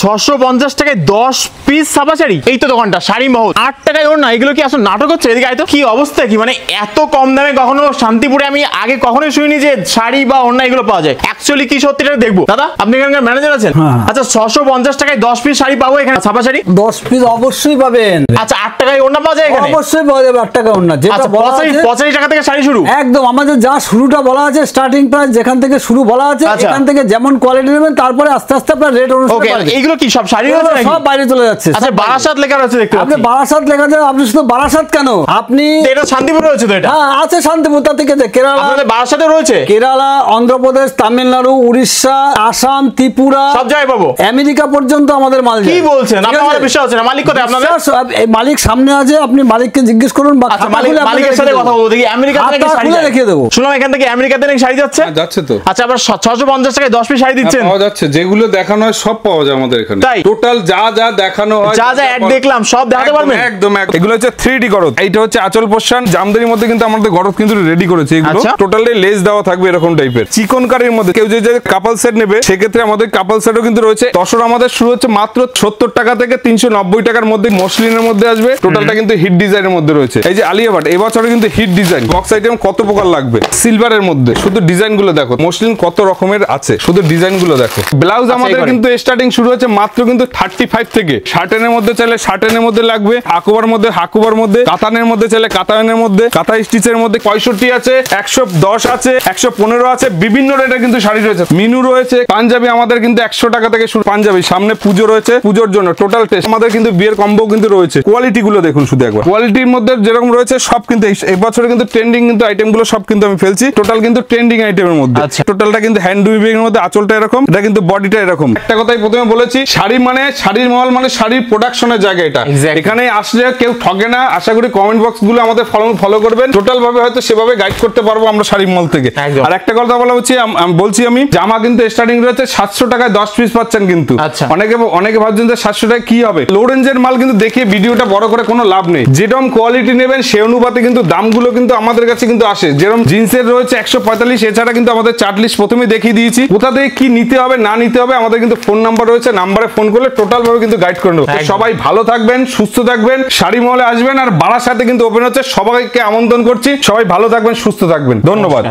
650 টাকায় 10 পিস ছাপা শাড়ি। এই তো দোকানটা শাড়ি মহল। 8 টাকায় ওর না, এগুলো কি আসলে নাটক হচ্ছে? এদিকে আয় তো, কি অবস্থা কি, মানে এত কম দামে কখনো শান্তিপুরে আমি আগে কখনোই শুনিনি যে শাড়ি বা অন্য এগুলো পাওয়া যায়। অ্যাকচুয়ালি কি সত্যিটা দেখবো। দাদা আপনি এখানকার ম্যানেজার আছেন? আচ্ছা 650 টাকায় 10 পিস শাড়ি পাবো এখানে ছাপা শাড়ি? 10 পিস অবশ্যই পাবেন। আচ্ছা 8 টাকায় ওড়না পাওয়া যায় এখানে? অবশ্যই পাওয়া যাবে 8 টাকা ওড়না। যেটা বলা আছে 85 টাকা থেকে শাড়ি শুরু। একদম আমাদের যা শুরুটা বলা আছে, স্টার্টিং প্রাইস যেখান থেকে শুরু বলা আছে, এখান থেকে যেমন কোয়ালিটি নেবেন তারপরে আস্তে আস্তে আপনার রেট অনুসারে পাবেন। এইগুলো কি সব শাড়ি রয়েছে নাকি? সব বাইরে চলে যাচ্ছে। আচ্ছা বারাসাত লেখা রয়েছে দেখতে পাচ্ছি। আপনি বারাসাত লেখা আছে, আপনি শুধু বারাসাত কেন, আপনি এটা শান্তিপুর রয়েছে তো? এটা হ্যাঁ আছে শান্তিপুর, তা থেকে কেরালা, আপনাদের বারাসাতে রয়েছে? কেরালা, অন্ধ্রপ্রদেশ, তামিলনাড়ু, উড়িষ্যা, আসাম, ত্রিপুরা, সব জায়গায় পাবো। আমেরিকা পর্যন্ত আমাদের মাল যায়। কি বলছেন? আপনাদের বিশ্বাস হচ্ছে না? মালিক কোথায় আপনাদের? এই মালিক সামনে আছে, আপনি মালিককে জিজ্ঞেস করুন বা মালিকের সাথে কথা বলবো। দেখি আমেরিকা থেকে শাড়ি দেখিয়ে দেবো। শুনলাম এখান থেকে আমেরিকাতে নাকি শাড়ি যাচ্ছে। যাচ্ছে তো। আচ্ছা আবার 650 টাকায় 10 পিস শাড়ি দিচ্ছেন? পাওয়া যাচ্ছে, যেগুলো দেখানো হয় সব পাওয়া যায় আমাদের এখানে। টোটাল যা যা দেখানো হয়, যা যা অ্যাড দেখলাম সব দেখাতে পারবেন? একদম। এগুলো হচ্ছে 3D গরদ। এইটা হচ্ছে আঁচল পোশান, জামদানির মধ্যে কিন্তু আমাদের গরদ কিন্তু রেডি করেছে। এগুলো টোটালি লেস দেওয়া থাকবে এরকম টাইপের চিকনকারির মধ্যে। কেউ যে কাপল সেট নেবে সেক্ষেত্রে আমাদের কাপল সেটও কিন্তু রয়েছে। তসর আমাদের শুরু হচ্ছে মাত্র 70 টাকা থেকে 390 টাকার মধ্যে মসলিনের মধ্যে আসবে। টোটালটা কিন্তু হিট ডিজাইনের মধ্যে রয়েছে। এই যে আলিয়া ভাট এবছরে কিন্তু হিট ডিজাইন বক্স আইটেম কত প্রকার লাগবে সিলভারের মধ্যে। শুধু ডিজাইন গুলো দেখো, মসলিন কত রকমের আছে, শুধু ডিজাইন গুলো দেখো। ব্লাউজ আমাদের কিন্তু স্টার্টিং শুরু হচ্ছে মাত্র কিন্তু 35 থেকে। শার্টেনের মধ্যে চাইলে শার্টেনের মধ্যে লাগবে, হাকুবার মধ্যে হাকুবার মধ্যে, কাতানের মধ্যে চাইলে কাতানের মধ্যে, কাতা স্টিচের মধ্যে 65 আছে, 110 আছে, 115 আছে। বিভিন্ন রেটের কিন্তু শাড়ি রয়েছে। মিনু রয়েছে, পাঞ্জাবি আমাদের কিন্তু 100 টাকা থেকে শুরু। পাঞ্জাবি সামনে পুজো রয়েছে, পুজোর জন্য টোটাল টেস্ট আমাদের কিন্তু বিয়ের কম্বো কিন্তু রয়েছে। কোয়ালিটি গুলো দেখুন শুধু একবার, কোয়ালিটির মধ্যে যেরকম রয়েছে সব কিন্তু এই বছরে কিন্তু ট্রেন্ডিং কিন্তু আইটেম গুলো সব কিন্তু আমি ফেলছি। টোটাল কিন্তু ট্রেন্ডিং আইটেমের মধ্যে। টোটালটা কিন্তু হ্যান্ড উইভিং এর মধ্যে, আঁচলটা এরকম, এটা কিন্তু বডিটা এরকম। একটা কথাই প্রথমে বলেছি, শাড়ি মানে শাড়ির মহল মানে শাড়ির প্রোডাকশনের জায়গা। এটা এখানে আসলে কেউ ঠকে না। আশা করি কমেন্ট বক্স গুলো আমাদের ফলো করবেন। টোটাল ভাবে হয়তো সেভাবে গাইড করতে পারবো আমরা শাড়ির মহল থেকে। আর একটা কথা বলা হচ্ছে, বলছি আমি, জামা কিন্তু স্টার্টিং রয়েছে 700 টাকায় 10 পিস পাচ্ছেন কিন্তু। অনেকে ভাবছেন যে 700 টাকা কি হবে। লো রেঞ্জের মাল কিন্তু দেখিয়ে ভিডিওটা বড় করে কোনো লাভ নেই। যেরকম কোয়ালিটি নেবেন সেই অনুপাতে কিন্তু দামগুলো কিন্তু আমাদের কাছে কিন্তু আসে। যেরকম জিন্সের রয়েছে 145, এছাড়া কিন্তু আমাদের চার্ট লিস্ট প্রথমে দেখিয়ে দিয়েছি। কোথা থেকে কি নিতে হবে না নিতে হবে আমাদের কিন্তু ফোন নাম্বার রয়েছে, নাম্বারে ফোন করলে টোটাল ভাবে কিন্তু গাইড করে নেবো। সবাই ভালো থাকবেন, সুস্থ থাকবেন, শাড়ি মহলে আসবেন। আর বারাসাতে কিন্তু ওপেন হচ্ছে, সবাইকে আমন্ত্রণ করছি। সবাই ভালো থাকবেন, সুস্থ থাকবেন। ধন্যবাদ।